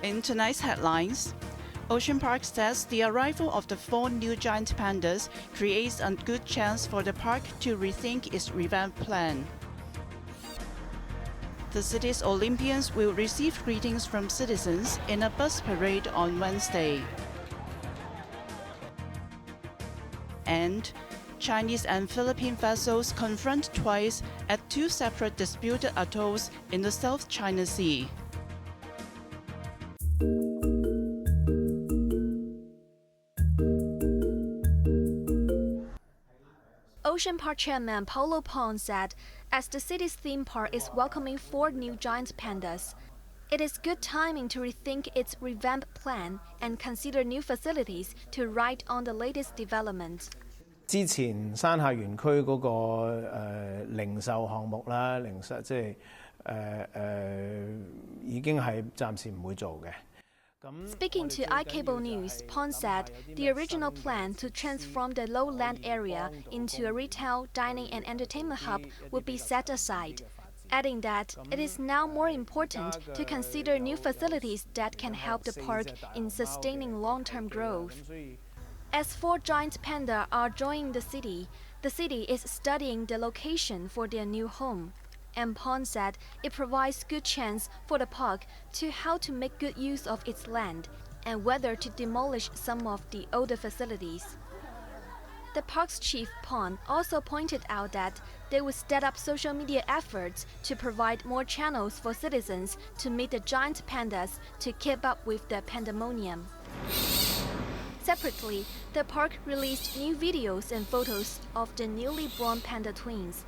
In tonight's headlines, Ocean Park says the arrival of the 4 new giant pandas creates a good chance for the park to rethink its revamp plan. The city's Olympians will receive greetings from citizens in a bus parade on Wednesday. And Chinese and Philippine vessels confront twice at 2 separate disputed atolls in the South China Sea. Ocean Park Chairman Paulo Pong said, as the city's theme park is welcoming 4 new giant pandas, it is good timing to rethink its revamp plan and consider new facilities to ride on the latest developments. 之前山下園區嗰個零售項目啦，零售即係已經係暫時唔會做嘅。 Speaking to iCable News, Pong said the original plan to transform the lowland area into a retail, dining and entertainment hub would be set aside, adding that it is now more important to consider new facilities that can help the park in sustaining long-term growth. As 4 giant pandas are joining the city is studying the location for their new home. And Pong said it provides good chance for the park to how to make good use of its land and whether to demolish some of the older facilities. The park's chief Pong also pointed out that they would step up social media efforts to provide more channels for citizens to meet the giant pandas to keep up with the pandemonium. Separately, the park released new videos and photos of the newly born panda twins.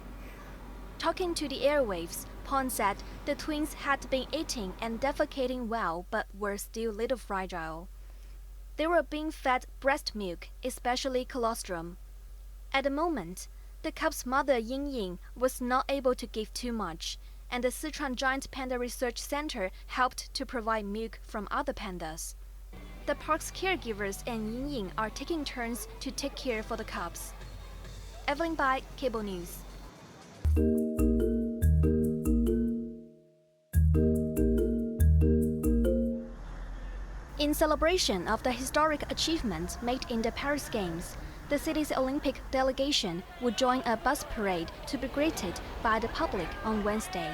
Talking to the airwaves, Pong said the twins had been eating and defecating well but were still a little fragile. They were being fed breast milk, especially colostrum. At the moment, the cub's mother Ying Ying was not able to give too much, and the Sichuan Giant Panda Research Center helped to provide milk from other pandas. The park's caregivers and Ying Ying are taking turns to take care for the cubs. Evelyn Bai, Cable News. In celebration of the historic achievements made in the Paris Games, the city's Olympic delegation would join a bus parade to be greeted by the public on Wednesday.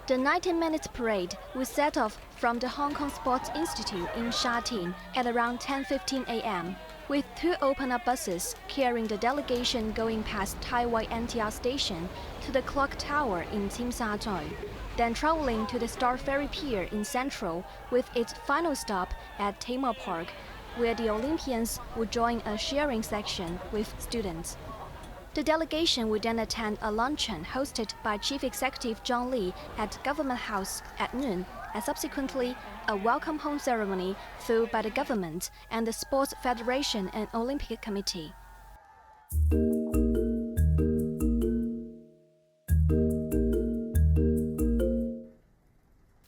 The 90-minute parade will set off from the Hong Kong Sports Institute in Sha Tin at around 10:15 a.m., with 2 open-up buses carrying the delegation going past Tai Wai NTR station to the clock tower in Tsim Sha Tsui, then traveling to the Star Ferry Pier in Central with its final stop at Tamar Park, where the Olympians would join a sharing section with students. The delegation would then attend a luncheon hosted by Chief Executive John Lee at Government House at noon, and subsequently a welcome home ceremony through by the government and the Sports Federation and Olympic Committee.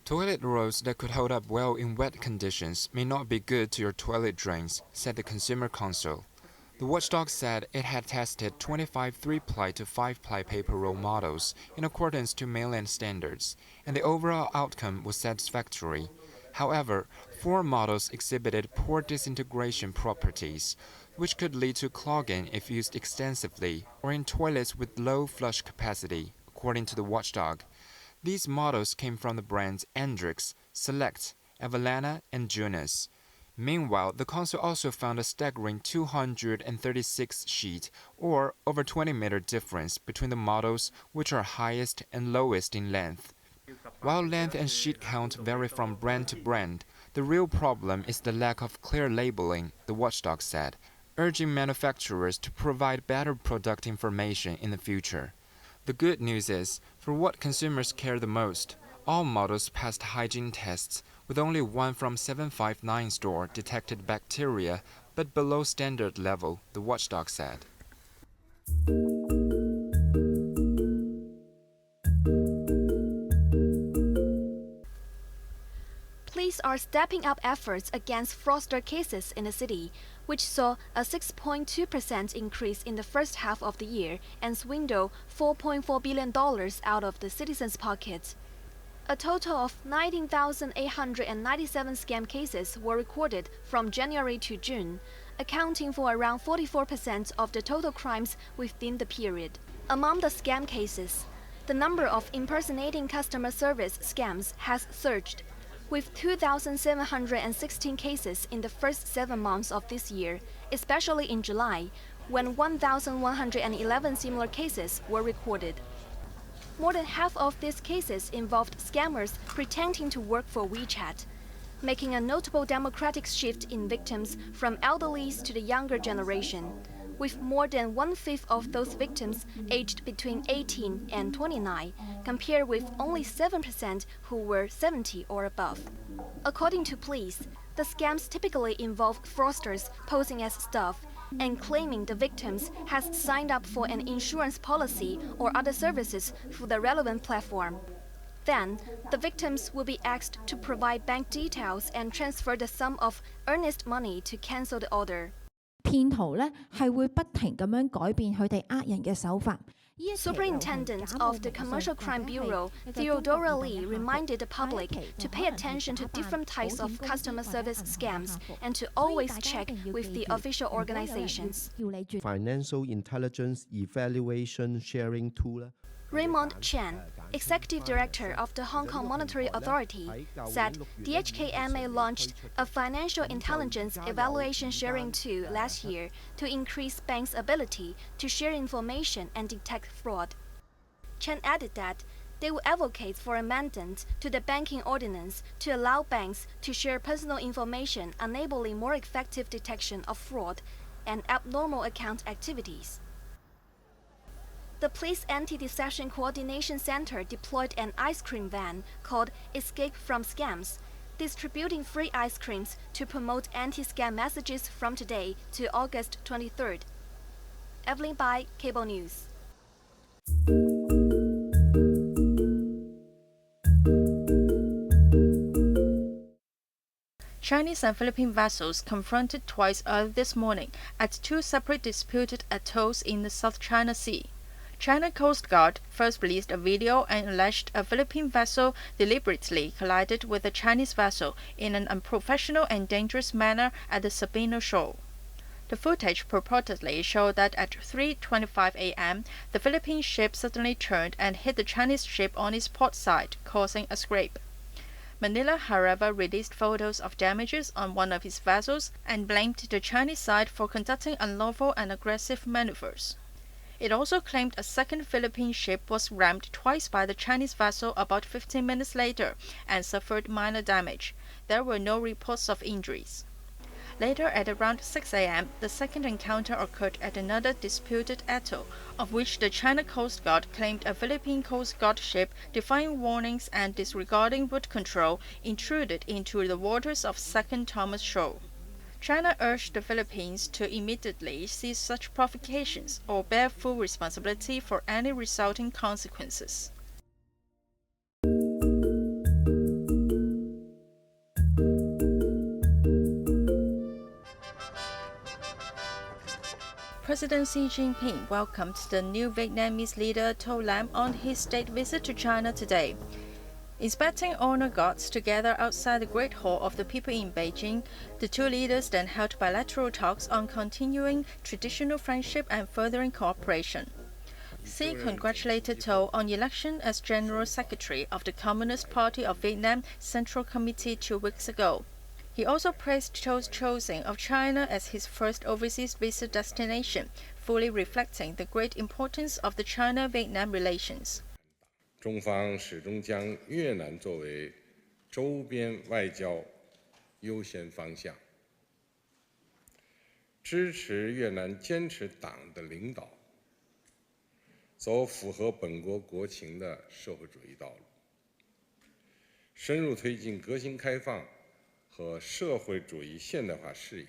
Toilet rolls that could hold up well in wet conditions may not be good to your toilet drains, said the Consumer Council. The watchdog said it had tested 25 3-ply to 5-ply paper roll models in accordance to mainland standards, and the overall outcome was satisfactory. However, 4 models exhibited poor disintegration properties, which could lead to clogging if used extensively or in toilets with low flush capacity, according to the watchdog. These models came from the brands Andrix, Select, Avalana, and Junus. Meanwhile, the council also found a staggering 236 sheet, or over 20-meter difference between the models, which are highest and lowest in length. While length and sheet count vary from brand to brand, the real problem is the lack of clear labeling, the watchdog said, urging manufacturers to provide better product information in the future. The good news is, for what consumers care the most, all models passed hygiene tests, with only 1 from 759 store detected bacteria, but below standard level, the watchdog said. Police are stepping up efforts against fraudster cases in the city, which saw a 6.2% increase in the first half of the year and swindled $4.4 billion out of the citizens' pockets. A total of 19,897 scam cases were recorded from January to June, accounting for around 44% of the total crimes within the period. Among the scam cases, the number of impersonating customer service scams has surged, with 2,716 cases in the first 7 months of this year, especially in July, when 1,111 similar cases were recorded. More than half of these cases involved scammers pretending to work for WeChat, making a notable demographic shift in victims from elderlies to the younger generation, with more than 1/5 of those victims aged between 18 and 29, compared with only 7% who were 70 or above. According to police, the scams typically involve fraudsters posing as staff and claiming the victims has signed up for an insurance policy or other services through the relevant platform. Then, the victims will be asked to provide bank details and transfer the sum of earnest money to cancel the order. 騙徒咧係會不停咁樣改變佢哋呃人嘅手法。Superintendent of the Commercial Crime Bureau, Theodora Lee, reminded the public to pay attention to different types of customer service scams and to always check with the official organizations. Financial intelligence evaluation sharing tool. Raymond Chen, Executive Director of the Hong Kong Monetary Authority, said the HKMA launched a financial intelligence evaluation sharing tool last year to increase banks' ability to share information and detect fraud. Chen added that they will advocate for amendments to the banking ordinance to allow banks to share personal information, enabling more effective detection of fraud and abnormal account activities. The Police Anti-Deception Coordination Center deployed an ice cream van called Escape from Scams, distributing free ice creams to promote anti-scam messages from today to August 23rd. Evelyn Bai, Cable News. Chinese and Philippine vessels confronted twice early this morning at 2 separate disputed atolls in the South China Sea. China Coast Guard first released a video and alleged a Philippine vessel deliberately collided with a Chinese vessel in an unprofessional and dangerous manner at the Sabino Shoal. The footage purportedly showed that at 3:25 a.m., the Philippine ship suddenly turned and hit the Chinese ship on its port side, causing a scrape. Manila, however, released photos of damages on one of its vessels and blamed the Chinese side for conducting unlawful and aggressive maneuvers. It also claimed a second Philippine ship was rammed twice by the Chinese vessel about 15 minutes later and suffered minor damage. There were no reports of injuries. Later, at around 6 a.m., the second encounter occurred at another disputed atoll, of which the China Coast Guard claimed a Philippine Coast Guard ship, defying warnings and disregarding route control, intruded into the waters of Second Thomas Shoal. China urged the Philippines to immediately cease such provocations or bear full responsibility for any resulting consequences. President Xi Jinping welcomed the new Vietnamese leader To Lam on his state visit to China today. Inspecting honor guards together outside the Great Hall of the People in Beijing, the two leaders then held bilateral talks on continuing traditional friendship and furthering cooperation. Xi congratulated To on election as General Secretary of the Communist Party of Vietnam Central Committee 2 weeks ago. He also praised To's choosing of China as his first overseas visit destination, fully reflecting the great importance of the China-Vietnam relations. 中方始终将越南作为周边外交优先方向，支持越南坚持党的领导，走符合本国国情的社会主义道路，深入推进革新开放和社会主义现代化事业。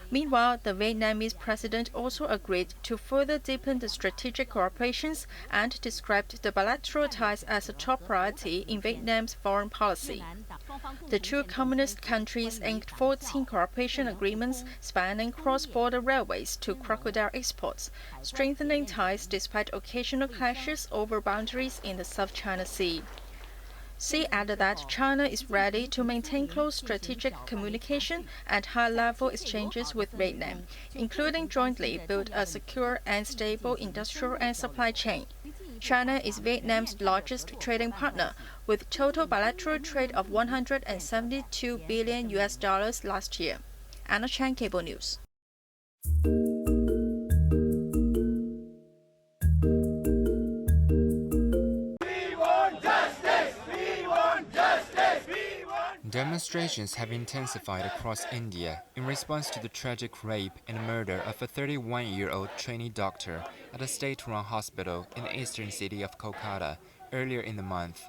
Meanwhile, the Vietnamese president also agreed to further deepen the strategic cooperations and described the bilateral ties as a top priority in Vietnam's foreign policy. The two communist countries inked 14 cooperation agreements spanning cross-border railways to crocodile exports, strengthening ties despite occasional clashes over boundaries in the South China Sea. Xi added that China is ready to maintain close strategic communication and high-level exchanges with Vietnam, including jointly build a secure and stable industrial and supply chain. China is Vietnam's largest trading partner, with total bilateral trade of $172 billion last year. Anna Chan, Cable News. Demonstrations have intensified across India in response to the tragic rape and murder of a 31-year-old trainee doctor at a state-run hospital in the eastern city of Kolkata earlier in the month.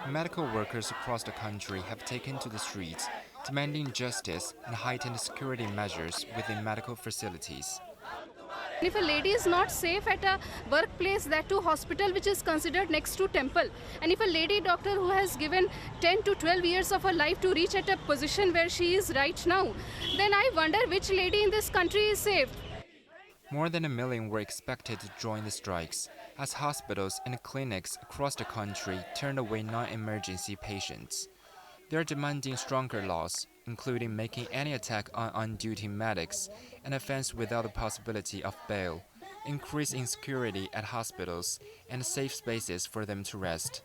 Medical workers across the country have taken to the streets, demanding justice and heightened security measures within medical facilities. If a lady is not safe at a workplace, that too hospital which is considered next to temple, and if a lady doctor who has given 10 to 12 years of her life to reach at a position where she is right now, then I wonder which lady in this country is safe. More than 1 million were expected to join the strikes, as hospitals and clinics across the country turned away non-emergency patients. They are demanding stronger laws, including making any attack on on-duty medics an offense without the possibility of bail, increasing security at hospitals, and safe spaces for them to rest.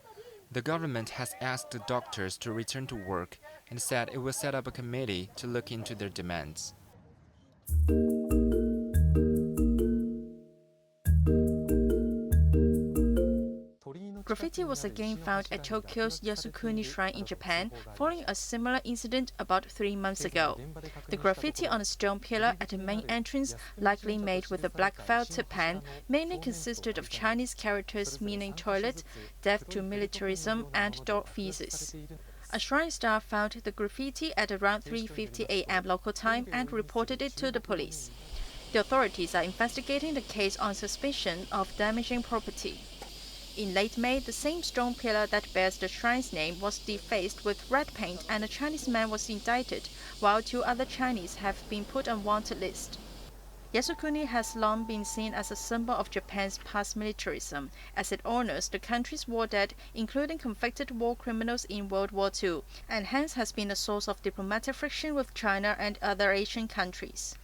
The government has asked the doctors to return to work and said it will set up a committee to look into their demands. Graffiti was again found at Tokyo's Yasukuni Shrine in Japan, following a similar incident about 3 months ago. The graffiti on a stone pillar at the main entrance, likely made with a black felt pen, mainly consisted of Chinese characters meaning toilet, death to militarism, and dog feces. A shrine staff found the graffiti at around 3:50 a.m. local time and reported it to the police. The authorities are investigating the case on suspicion of damaging property. In late May, the same stone pillar that bears the shrine's name was defaced with red paint, and a Chinese man was indicted, while 2 other Chinese have been put on wanted list. Yasukuni has long been seen as a symbol of Japan's past militarism, as it honors the country's war dead, including convicted war criminals in World War II, and hence has been a source of diplomatic friction with China and other Asian countries.